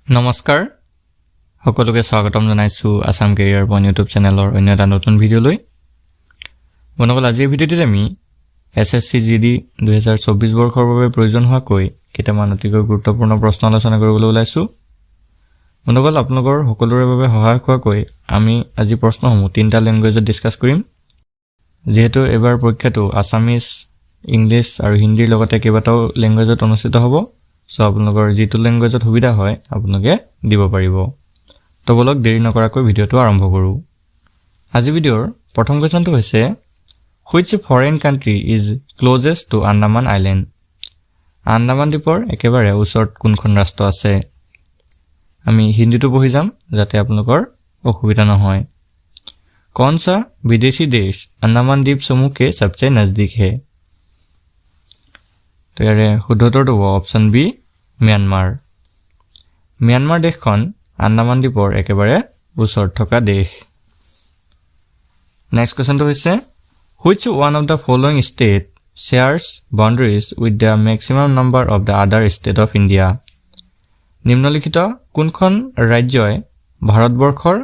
নমস্কাৰ সকলোকে স্বাগতম জনাইছো আসাম কেৰিয়াৰ পইণ্ট ইউটিউব চেনেলৰ অন্য এটা নতুন ভিডিঅ'লৈ। বন্ধুসকল, আজিৰ ভিডিঅ'টিত আমি এছএছচি জিডি 2024 বৰ্ষৰ বাবে প্ৰয়োজন হোৱাকৈ কেইটামান অতিকৈ গুৰুত্বপূৰ্ণ প্ৰশ্ন আলোচনা কৰিবলৈ ওলাইছো। বন্ধুসকল, আপোনালোকৰ সকলোৰে বাবে সহায় হোৱাকৈ আমি আজি প্ৰশ্নসমূহ তিনিটা লেংগুৱেজত ডিছকাছ কৰিম। যিহেতু এবাৰ পৰীক্ষাটো আছামিজ, ইংলিছ আৰু হিন্দীৰ লগতে কেইবাটাও লেংগুৱেজত অনুষ্ঠিত হ'ব। সো আপোনালোকৰ যিটো লেংগুৱেজত সুবিধা হয় আপোনালোকে দিব পাৰিব। তো বলক দেৰি নকৰাকৈ ভিডিঅ'টো আৰম্ভ কৰোঁ। আজি ভিডিঅ'ৰ প্ৰথম কুৱেশ্যনটো হৈছে which foreign country is closest to Andaman island? Andaman দ্বীপৰ একেবাৰে ওচৰত কোনখন ৰাষ্ট্ৰ আছে? আমি হিন্দীটো পঢ়ি যাম যাতে আপোনালোকৰ অসুবিধা নহয়। कौन सा विदेशी देश अंडमान द्वीप समूह के सबसे नजदीक है? तो यारे শুদ্ধটো হ'ব অপশ্যন বি, म्यांमार। म्यांमार দেশখন আন্দামান দ্বীপৰ একেবাৰে ওচৰত থকা দেশ। নেক্সট কুৱেশ্যনটো হৈছে which one of the following state shares boundaries with the maximum number of the other state of India? নিম্নলিখিত কোনখন ৰাজ্যই ভাৰতবৰ্ষৰ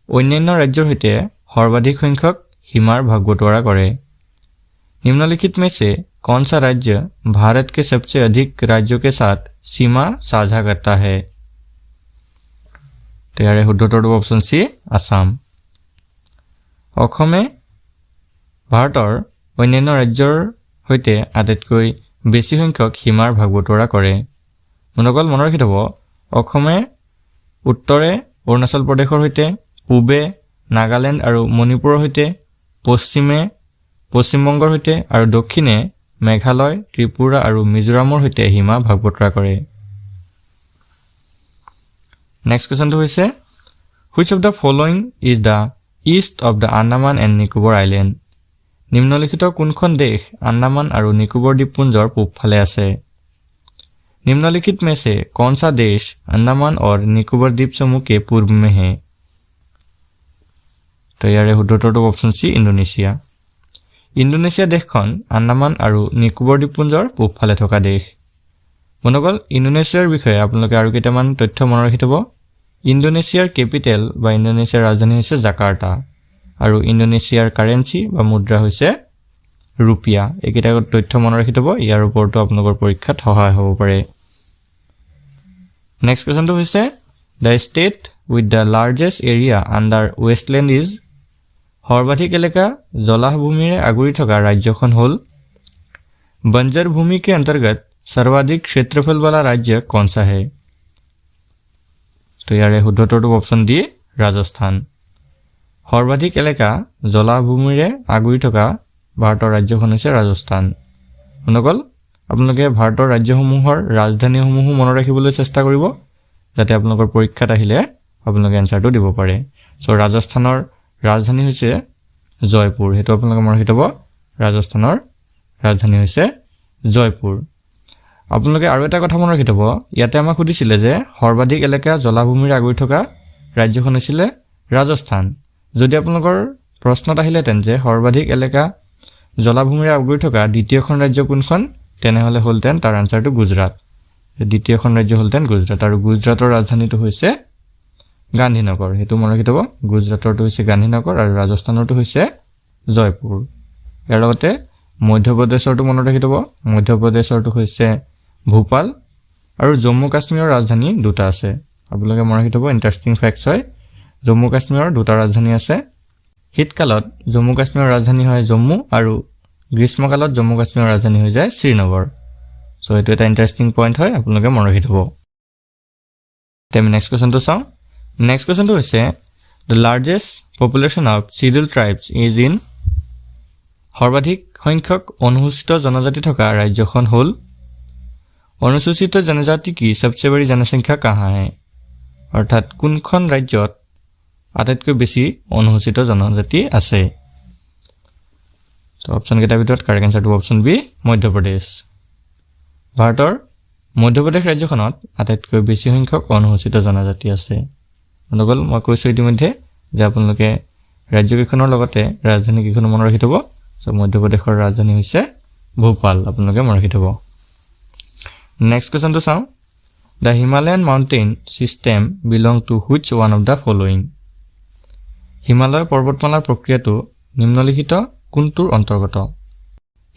অন্যান্য ৰাজ্যৰ সৈতে সৰ্বাধিক সংখ্যক সীমাৰ ভাগ বটোৱাৰা কৰে? निम्नलिखित में से कौन सा राज्य भारत के सबसे अधिक राज्यों के साथ सीमा साझा करता है? तो यार শুদ্ধটো অপশ্যন সি, আসাম। অসমে ভাৰতৰ অন্যান্য ৰাজ্যৰ সৈতে আটাইতকৈ বেছি সংখ্যক সীমাৰ ভাগ বটোৱাৰা কৰে। মনোকল মনত ৰাখি থব, অসমে উত্তৰে অৰুণাচল প্ৰদেশৰ সৈতে, পূবে নাগালেণ্ড আৰু মণিপুৰৰ সৈতে, পশ্চিমে পশ্চিমবংগৰ সৈতে আৰু দক্ষিণে মেঘালয়, ত্ৰিপুৰা আৰু মিজোৰামৰ সৈতে সীমা ভাগ বতৰা কৰে। নেক্সট কুৱেশ্যনটো হৈছে which of the following is the east of the Andaman and Nicobar island? নিম্নলিখিত কোনখন দেশ আন্দামান আৰু নিকোবৰ দ্বীপপুঞ্জৰ পূবফালে আছে? निम्नलिखित में से कौन सा देश अंडमान और निकोबर द्वीप समूह के पूर्व में है? तो यार শুদ্ধটো অপশ্যন সি, ইণ্ডোনেছিয়া। ইণ্ডোনেছিয়া দেশখন আন্দামান আৰু নিকোবৰ দ্বীপপুঞ্জৰ পূবফালে থকা দেশ। বন্ধুসকল, ইণ্ডোনেছিয়াৰ বিষয়ে আপোনালোকে আৰু কেইটামান তথ্য মনত ৰাখি থব। ইণ্ডোনেছিয়াৰ কেপিটেল বা ইণ্ডোনেছিয়াৰ ৰাজধানী হৈছে জাকাৰ্টা আৰু ইণ্ডোনেছিয়াৰ কাৰেঞ্চি বা মুদ্ৰা হৈছে ৰুপিয়া। এইকেইটা তথ্য মনত ৰাখি থব, ইয়াৰ ওপৰতো আপোনালোকৰ পৰীক্ষাত সহায় হ'ব পাৰে। নেক্সট কুৱেশ্যনটো হৈছে the state with the largest area under Westland is? সৰ্বাধিক এলেকা জলাহভূমিৰে আগুৰি থকা ৰাজ্যখন হ'ল? बंजर भूमि के अंतर्गत सर्वाधिक क्षेत्रफल वाला राज्य कौन सा है? तो यार শুদ্ধটো অপশ্যন ডি, ৰাজস্থান। সৰ্বাধিক এলেকা জলাভূমিৰে আগুৰি থকা ভাৰতৰ ৰাজ্যখন হৈছে ৰাজস্থান। বন্ধুসকল, আপোনালোকে ভাৰতৰ ৰাজ্যসমূহৰ ৰাজধানীসমূহো মনত ৰাখিবলৈ চেষ্টা কৰিব যাতে আপোনালোকৰ পৰীক্ষাত আহিলে আপোনালোকে এনচাৰটো দিব পাৰে। চ' ৰাজস্থানৰ ৰাজধানী হৈছে জয়পুৰ, সেইটো আপোনালোকে মনত ৰাখি থব। ৰাজস্থানৰ ৰাজধানী হৈছে জয়পুৰ। আপোনালোকে আৰু এটা কথা মনত ৰাখি থব, ইয়াতে আমাক সুধিছিলে যে সৰ্বাধিক এলেকা জলাভূমিৰে আগুৰি থকা ৰাজ্যখন হৈছিলে ৰাজস্থান। যদি আপোনালোকৰ প্ৰশ্নত আহিলেহেঁতেন যে সৰ্বাধিক এলেকা জলাভূমিৰে আগুৰি থকা দ্বিতীয়খন ৰাজ্য কোনখন, তেনেহ'লে হ'লহেঁতেন তাৰ আনচাৰটো গুজৰাট। দ্বিতীয়খন ৰাজ্য হ'লহেঁতেন গুজৰাট, আৰু গুজৰাটৰ ৰাজধানীটো হৈছে গান্ধীনগৰ, সেইটো মনত ৰাখি থব। গুজৰাটৰটো হৈছে গান্ধীনগৰ আৰু ৰাজস্থানৰটো হৈছে জয়পুৰ। ইয়াৰ লগতে মধ্যপ্ৰদেশৰটো মনত ৰাখি থব, মধ্যপ্ৰদেশৰটো হৈছে ভূপাল, আৰু জম্মু কাশ্মীৰৰ ৰাজধানী দুটা আছে। আপোনালোকে মনত ৰাখি থব, ইণ্টাৰেষ্টিং ফেক্টছ হয়। জম্মু কাশ্মীৰৰ দুটা ৰাজধানী আছে। শীতকালত জম্মু কাশ্মীৰৰ ৰাজধানী হয় জম্মু, আৰু গ্ৰীষ্মকালত জম্মু কাশ্মীৰৰ ৰাজধানী হৈ যায় শ্ৰীনগৰ। চ' এইটো এটা ইণ্টাৰেষ্টিং পইণ্ট হয়, আপোনালোকে মনত ৰাখি থব। আমি নেক্সট কুৱেশ্যনটো চাওঁ। নেক্সট কুৱেশ্যনটো হৈছে the largest population of schedule tribes is in? সৰ্বাধিক সংখ্যক অনুসূচিত জনজাতি থকা ৰাজ্যখন হ'ল? অনুসূচিত জনজাতি কি সবচে বড়ি জনসংখ্যা কাহা হে? অৰ্থাৎ কোনখন ৰাজ্যত আটাইতকৈ বেছি অনুসূচিত জনজাতি আছে? তো অপশ্যনকেইটাৰ ভিতৰত কাৰেক্ট এনচাৰটো অপশ্যন বি, মধ্যপ্ৰদেশ। ভাৰতৰ মধ্যপ্ৰদেশ ৰাজ্যখনত আটাইতকৈ বেছি সংখ্যক অনুসূচিত জনজাতি আছে। বন্ধুসকল, মই কৈছোঁ ইতিমধ্যে যে আপোনালোকে ৰাজ্যকেইখনৰ লগতে ৰাজধানীকেইখনো মনত ৰাখি থব। চ' মধ্যপ্ৰদেশৰ ৰাজধানী হৈছে ভূপাল, আপোনালোকে মনত ৰাখি থব। নেক্সট কুৱেশ্যনটো চাওঁ। The Himalayan mountain system belong to which one of the following? Himalaya পৰ্বতমালাৰ প্ৰক্ৰিয়াটো নিম্নলিখিত কোনটোৰ অন্তৰ্গত?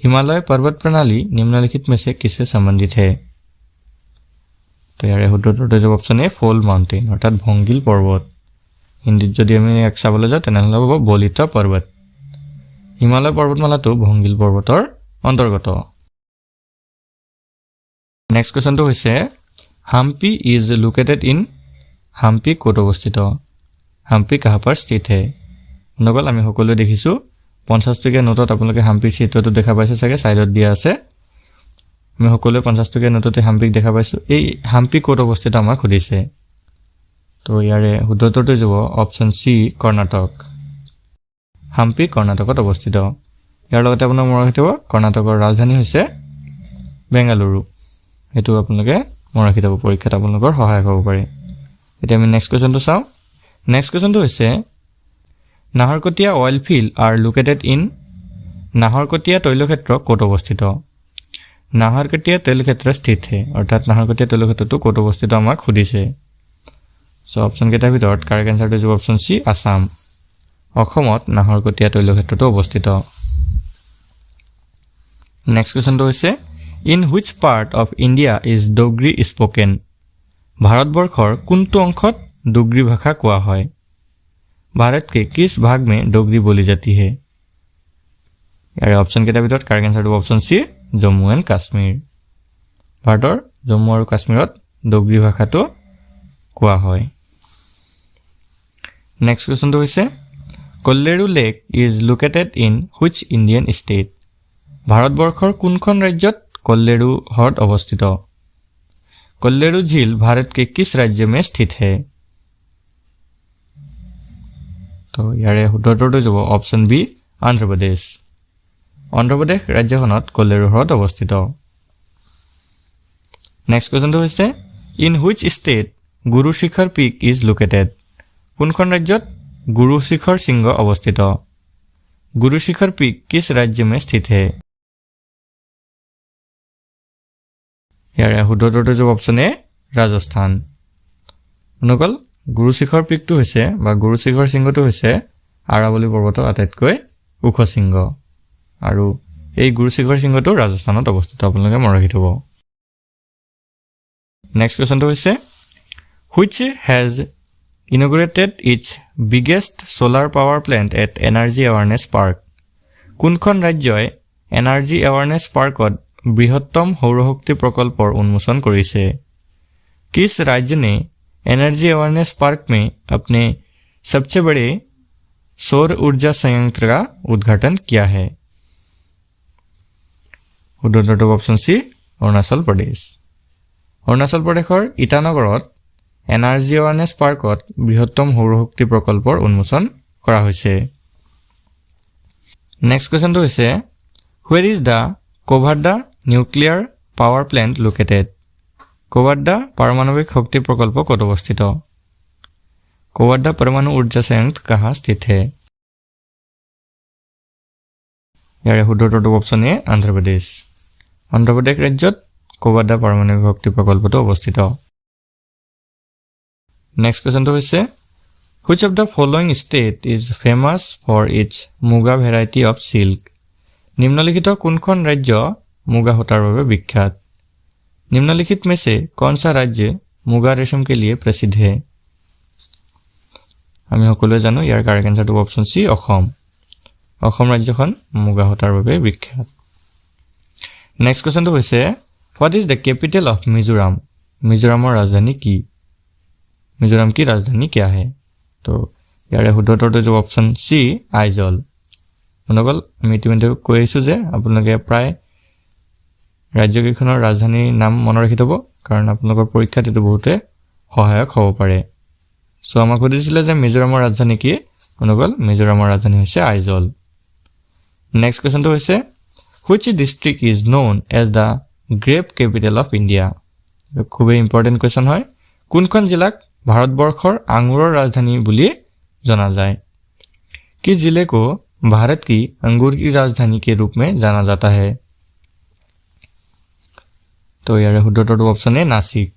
हिमालय पर्वत प्रणाली निम्नलिखित में से किससे संबंधित है? तो यार শুদ্ধটো জবাব অপচন এ ফল মাউন্টেন অৰ্থাৎ ভংগিল পৰ্বত। হিন্দীত যদি আমি এক চাবলৈ যাওঁ তেনেহ'লে হ'ব বলিত পৰ্বত। হিমালয় পৰ্বতমালাটো ভংগিল পৰ্বতৰ অন্তৰ্গত। নেক্সট কোৱেশ্চনটো হৈছে Hampi is located in Hampi ক'ত অৱস্থিত? হাম্পি কাহাৰ पर स्थित है? নগল আমি সকলোৱে দেখিছোঁ 50 টকীয়া নোটত আপোনালোকে হাম্পিৰ চিত্ৰটো দেখা পাইছে চাগে সাইডত দিয়া আছে। আমি সকলোৱে 50 টকীয়া নোটতে হাম্পিক দেখা পাইছোঁ। এই হাম্পি ক'ত অৱস্থিত আমাক সুধিছে। তো ইয়াৰে শুদ্ধটো যাব অপচন সি কৰ্ণাটক। হাম্পি কৰ্ণাটকত অৱস্থিত। ইয়াৰ লগতে আপোনাৰ মনত ৰাখিব কৰ্ণাটকৰ ৰাজধানী হৈছে বেংগালুৰু। এইটো আপোনালোকে মনত ৰাখি থ'ব, পৰীক্ষাত আপোনালোকৰ সহায়ক হ'ব পাৰে। এতিয়া আমি নেক্সট কুৱেশ্যনটো চাওঁ। নেক্সট কুৱেশ্যনটো হৈছে Naharkatia oil field are located in Naharkatia তৈলক্ষেত্ৰ ক'ত অৱস্থিত? নাহৰকটীয়া তৈলক্ষেত্ৰ স্থিত হে অৰ্থাৎ নাহৰকটীয়া তৈলক্ষেত্ৰটো ক'ত অৱস্থিত আমাক সুধিছে। চ' অপশ্যন কেইটাৰ ভিতৰত কাৰেক্ট এনচাৰটো যাব অপশ্যন চি আছাম। অসমত নাহৰকটীয়া তৈলক্ষেত্ৰটো অৱস্থিত। নেক্সট কুৱেশ্যনটো হৈছে in which part of India is Dogri spoken? ভাৰতবৰ্ষৰ কোনটো অংশত ডোগ্ৰী ভাষা কোৱা হয়? भारत के किस भाग में डोगरी बोली जाती है? यार ऑप्शन के ভিতৰত কাৰেক্ট আনসাৰটো option C Jammu and Kashmir. ভাৰতৰ জম্মু আৰু কাশ্মীৰত ডোগৰী ভাষাটো কোৱা হয়। নেক্সট কুৱেশ্যনটো হৈছে Kolleru lake is located in which Indian state? ভাৰতবৰ্ষৰ কোনখন ৰাজ্যত কল্লেৰু হ্ৰদ অৱস্থিত? কল্লেৰু झील भारत के किस राज्य में स्थित है? তো ইয়াৰে শুদ্ধটো যাব অপশ্যন বি অন্ধ্ৰপ্ৰদেশ। অন্ধ্ৰপ্ৰদেশ ৰাজ্যখনত কল্লেৰু হ্ৰদ অৱস্থিত। নেক্সট কুৱেশ্যনটো হৈছে in which state Guru Shikhar pick is located? কোনখন ৰাজ্যত গুৰু শিখৰ শৃংগ অৱস্থিত? গুৰু শিখৰ পিক কিছ ৰাজ্য মে স্থিত হে? ইয়াৰে শুদ্ধটো যাব অপশ্যন এ ৰাজস্থান। অনুকল গুৰু শিখৰ পিকটো হৈছে বা গুৰু শিখৰ শৃংগটো হৈছে আৰাৱলী পৰ্বতৰ আটাইতকৈ ওখ শৃংগ আৰু এই গুৰু শিখৰ শৃংগটো ৰাজস্থানত অৱস্থিত। আপোনালোকে মনত ৰাখি থ'ব। নেক্সট কুৱেশ্যনটো হৈছে which has integrated its biggest solar power plant at energy awareness park? কোনখন ৰাজ্যই এনাৰ্জি এৱাৰনেছ পাৰ্কত বৃহত্তম সৌৰশক্তি প্ৰকল্পৰ উন্মোচন কৰিছে? किस राज्य ने एनर्जी अवेयरनेस पार्क में अपने सबसे बड़े सौर ऊर्जा संयंत्र का उद्घाटन किया है? শুদ্ধটো অপশ্যন সি অৰুণাচল প্ৰদেশ। অৰুণাচল প্ৰদেশৰ ইটানগৰত এনাৰ্জি এৱাৰনেছ পাৰ্কত বৃহত্তম সৌৰশক্তি প্ৰকল্পৰ উন্মোচন কৰা হৈছে। নেক্সট কুৱেশ্যনটো হৈছে where is the Kovvada nuclear power plant located? Kovvada পাৰমাণৱিক শক্তি প্ৰকল্প ক'ত অৱস্থিত? কোভাৰ্ডা परमाणु ऊर्जा संयंत्र कहाँ स्थित है? ইয়াৰে শুদ্ধটো অপশ্যন এ অন্ধ্ৰপ্ৰদেশ। অন্ধ্ৰপ্ৰদেশ ৰাজ্যত কোভাৰ্ডা পাৰমাণৱিক শক্তি প্ৰকল্পটো অৱস্থিত। নেক্সট কুৱেশ্যনটো হৈছে which of the following state is famous for its Muga variety of silk? নিম্নলিখিত কোনখন ৰাজ্য মুগা সূতাৰ বাবে বিখ্যাত? निम्नलिखित में से कौन सा राज्य मुगा रेशम के लिए प्रसिद्ध है? আমি সকলোৱে জানো ইয়াৰ কাৰেক্ট আনসাৰটো অপশ্যন সি অসম। অসম ৰাজ্যখন মুগা সূতাৰ বাবে বিখ্যাত। নেক্সট কুৱেশ্যনটো হৈছে what is the capital of Mizoram? মিজোৰামৰ ৰাজধানী কি? মিজোৰাম কি ৰাজধানী কিয়া হে? তো ইয়াৰে শুদ্ধটো যাব অপশ্যন সি আইজল। অনুকল আমি ইতিমধ্যে কৈ আহিছোঁ যে আপোনালোকে প্ৰায় ৰাজ্যকেইখনৰ ৰাজধানীৰ নাম মনত ৰাখি থ'ব, কাৰণ আপোনালোকৰ পৰীক্ষাত এইটো বহুতে সহায়ক হ'ব পাৰে। চ' আমাক সুধিছিলে যে মিজোৰামৰ ৰাজধানী কি? অনুকল মিজোৰামৰ ৰাজধানী হৈছে আইজল। নেক্সট কুৱেশ্যনটো হৈছে which district is known as the grape capital of India? খুবেই ইম্পৰ্টেণ্ট কুৱেশ্যন হয়। কোনখন জিলাক ভাৰতবৰ্ষৰ আঙুৰৰ ৰাজধানী বুলি জনা যায়? किस जिले को भारत की अंगूर की राजधानी के रूप में जाना जाता है? तो यार शुद्धটো অপশ্যন এ নাসিক।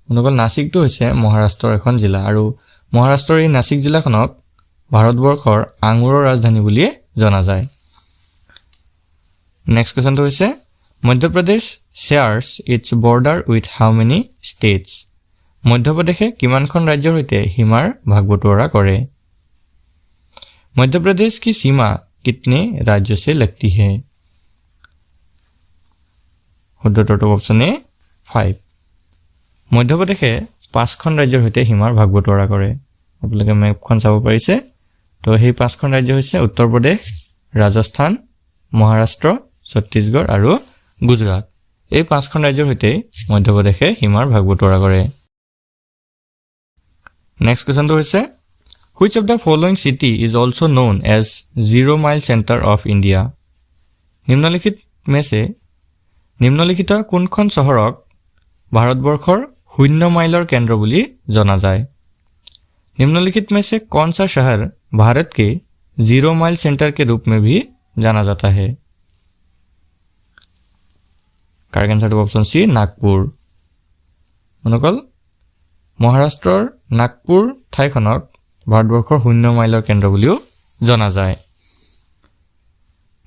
বন্ধুসকল নাসিকটো হৈছে মহাৰাষ্ট্ৰৰ এখন জিলা আৰু মহাৰাষ্ট্ৰৰ এই নাসিক জিলাখনক ভাৰতবৰ্ষৰ আঙুৰৰ ৰাজধানী বুলি জনা যায় নেক্সট কোৱেশ্চনটো হৈছে Madhya Pradesh shares its border with how many states মধ্যপ্ৰদেশে কিমানখন ৰাজ্যৰ সৈতে সীমাৰ ভাগ বটোৱাৰা কৰে मध्यप्रदेश की सीमा कितने राज्यों से लगती है শুদ্ধটো অপচন এ 5 মধ্যপ্ৰদেশে 5খন ৰাজ্যৰ সৈতে সীমাৰ ভাগ বটোৱাৰা কৰে আপোনালোকে মেপখন চাব পাৰিছে তো সেই 5খন ৰাজ্য হৈছে উত্তৰ প্ৰদেশ ৰাজস্থান মহাৰাষ্ট্ৰ ছত্তীশগড় আৰু গুজৰাট এই 5খন ৰাজ্যৰ সৈতে মধ্যপ্ৰদেশে সীমাৰ ভাগ বটোৱাৰা কৰে নেক্সট কোৱেশ্চনটো হৈছে Which of the following city is also known as Zero Mile Center of India? নিম্নলিখিত কোনখন চহৰক ভাৰতবৰ্ষৰ 0 মাইলৰ কেন্দ্ৰ বুলি জনা যায় निम्नलिखित में से कौन सा शहर भारत के 0 माइल सेंटर के रूप में भी जाना जाता है correct answer to option C Nagpur मनोकल महाराष्ट्ৰৰ नागपुर ঠাইখনক ভাৰতবৰ্ষৰ 0 মাইলৰ কেন্দ্ৰ বুলিও জনা যায়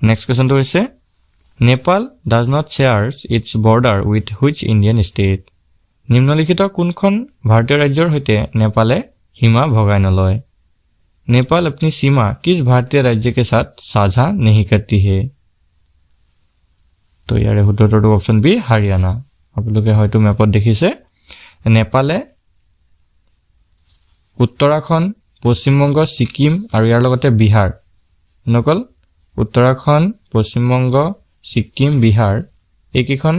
নেক্সট কোৱেশ্চনটো হৈছে Nepal does not shares its border with which Indian state নিম্নলিখিত কোনখন ভাৰতীয় ৰাজ্যৰ সৈতে নেপালে सीमा भगाए न लय नेपाल अपनी सीमा किस भारतीय राज्य के साथ साझा नहीं करती है तो यार हुद्धটো ऑप्शन बी हरियाणा आपलोके হয়তো ম্যাপত দেখিছে নেপালে উত্তৰাখণ্ড পশ্চিমবংগ সিকিম আৰু ইয়াৰ লগতে বিহাৰ নকল উত্তৰাখণ্ড পশ্চিমবংগ সিকিম বিহাৰ এইকেইখন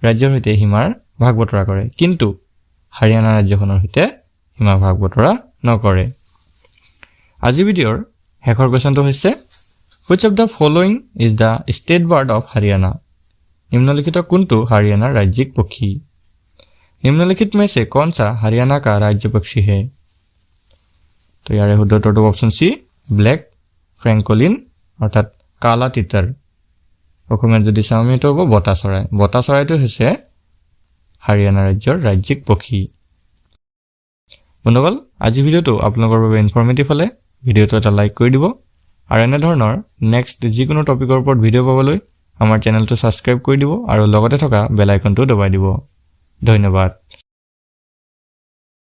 ৰাজ্যৰ সৈতে সীমাৰ ভাগ বতৰা কৰে কিন্তু হাৰিয়ানা ৰাজ্যখনৰ সৈতে সীমা ভাগ বতৰা নকৰে আজি ভিডিঅৰ শেষৰ কোৱেশ্চনটো হৈছে which of the following is the state bird of Haryana निम्नलिखित कोनটো हरियाणार राज्यिक पक्षी निम्नलिखित में से कौन सा हरियाणा का राज्य पक्षी है तो यारे हुद्धটো ऑप्शन सी ब्लैक फ्रैंकोलिन अर्थात काला तितर অসমীয়াত যদি চাওমি তো হ'ব বটা চৰাইটো হৈছে হাৰিয়ানা ৰাজ্যৰ ৰাজ্যিক পক্ষী বন্ধুসকল আজি ভিডিওটো আপোনালোকৰ বাবে ইনফৰমেটিভ হলে ভিডিওটো এটা লাইক কৰি দিব আৰু এনে ধৰণৰ নেক্সট যিকোনো টপিকৰ ওপৰত ভিডিও পাবলৈ আমাৰ চেনেলটো সাবস্ক্ৰাইব কৰি দিব আৰু লগতে থকা বেল আইকনটো দবাই দিব ধন্যবাদ